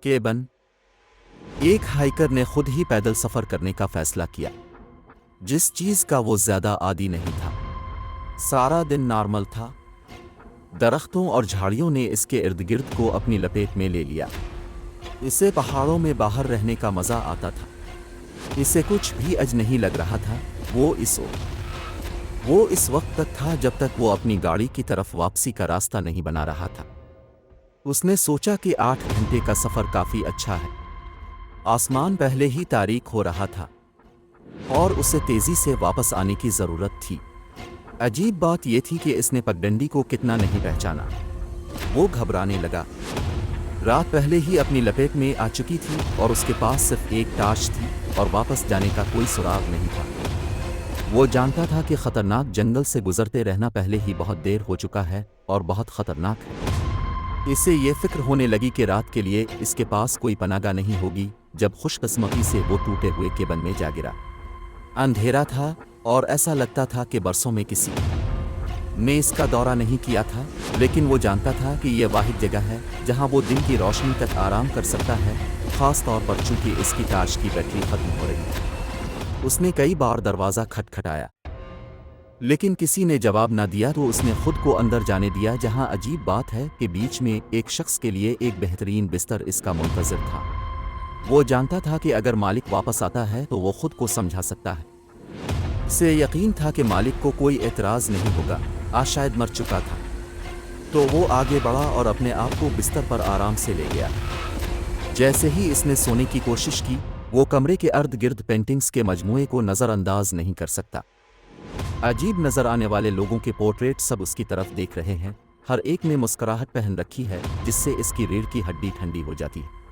केबन। एक हाइकर ने खुद ही पैदल सफ़र करने का फैसला किया, जिस चीज़ का वो ज़्यादा आदी नहीं था। सारा दिन नॉर्मल था। दरख्तों और झाड़ियों ने इसके इर्द गिर्द को अपनी लपेट में ले लिया। इसे पहाड़ों में बाहर रहने का मज़ा आता था। इसे कुछ भी अज नहीं लग रहा था। वो इस वक्त तक था जब तक वो अपनी गाड़ी की तरफ वापसी का रास्ता नहीं बना रहा था। उसने सोचा कि 8 घंटे का सफ़र काफ़ी अच्छा है। आसमान पहले ही तारीक हो रहा था और उसे तेज़ी से वापस आने की ज़रूरत थी। अजीब बात यह थी कि इसने पगडंडी को कितना नहीं पहचाना। वो घबराने लगा। रात पहले ही अपनी लपेट में आ चुकी थी और उसके पास सिर्फ एक टार्च थी और वापस जाने का कोई सुराग नहीं था। वो जानता था कि खतरनाक जंगल से गुजरते रहना पहले ही बहुत देर हो चुका है और बहुत खतरनाक है। इसे ये फिक्र होने लगी कि रात के लिए इसके पास कोई पनागा नहीं होगी जब खुशकिस्मती से वो टूटे हुए केबन में जा गिरा। अंधेरा था और ऐसा लगता था कि बरसों में किसी ने इसका दौरा नहीं किया था, लेकिन वो जानता था कि यह वाहिद जगह है जहां वो दिन की रोशनी तक आराम कर सकता है, ख़ास तौर पर चूंकि इसकी टार्च की बैटरी ख़त्म हो रही थी। उसने कई बार दरवाज़ा खटखटाया, लेकिन किसी ने जवाब न दिया तो उसने खुद को अंदर जाने दिया, जहां अजीब बात है कि बीच में एक शख्स के लिए एक बेहतरीन बिस्तर इसका मुंतज़िर था। वो जानता था कि अगर मालिक वापस आता है तो वो खुद को समझा सकता है। इसे यकीन था कि मालिक को कोई एतराज़ नहीं होगा। आज शायद मर चुका था। तो वो आगे बढ़ा और अपने आप को बिस्तर पर आराम से ले गया। जैसे ही इसने सोने की कोशिश की, वो कमरे के अर्द गिर्द पेंटिंग्स के मजमूए को नज़रअंदाज नहीं कर सकता। अजीब नज़र आने वाले लोगों के पोर्ट्रेट सब उसकी तरफ देख रहे हैं। हर एक ने मुस्कुराहट पहन रखी है जिससे इसकी रीढ़ की हड्डी ठंडी हो जाती है।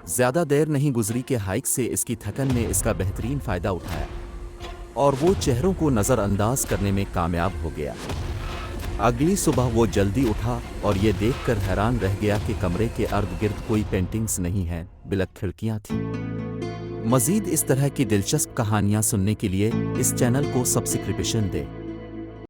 ज़्यादा देर नहीं गुजरी कि हाइक से इसकी थकन ने इसका बेहतरीन फ़ायदा उठाया और वो चेहरों को नज़रअंदाज करने में कामयाब हो गया। अगली सुबह वो जल्दी उठा और ये देखकर हैरान रह गया कि कमरे के अर्द गिर्द कोई पेंटिंग्स नहीं हैं, बिलक खिड़कियाँ थीं। मज़ीद इस तरह की दिलचस्प कहानियाँ सुनने के लिए इस चैनल को सब्सक्रिप्शन दें।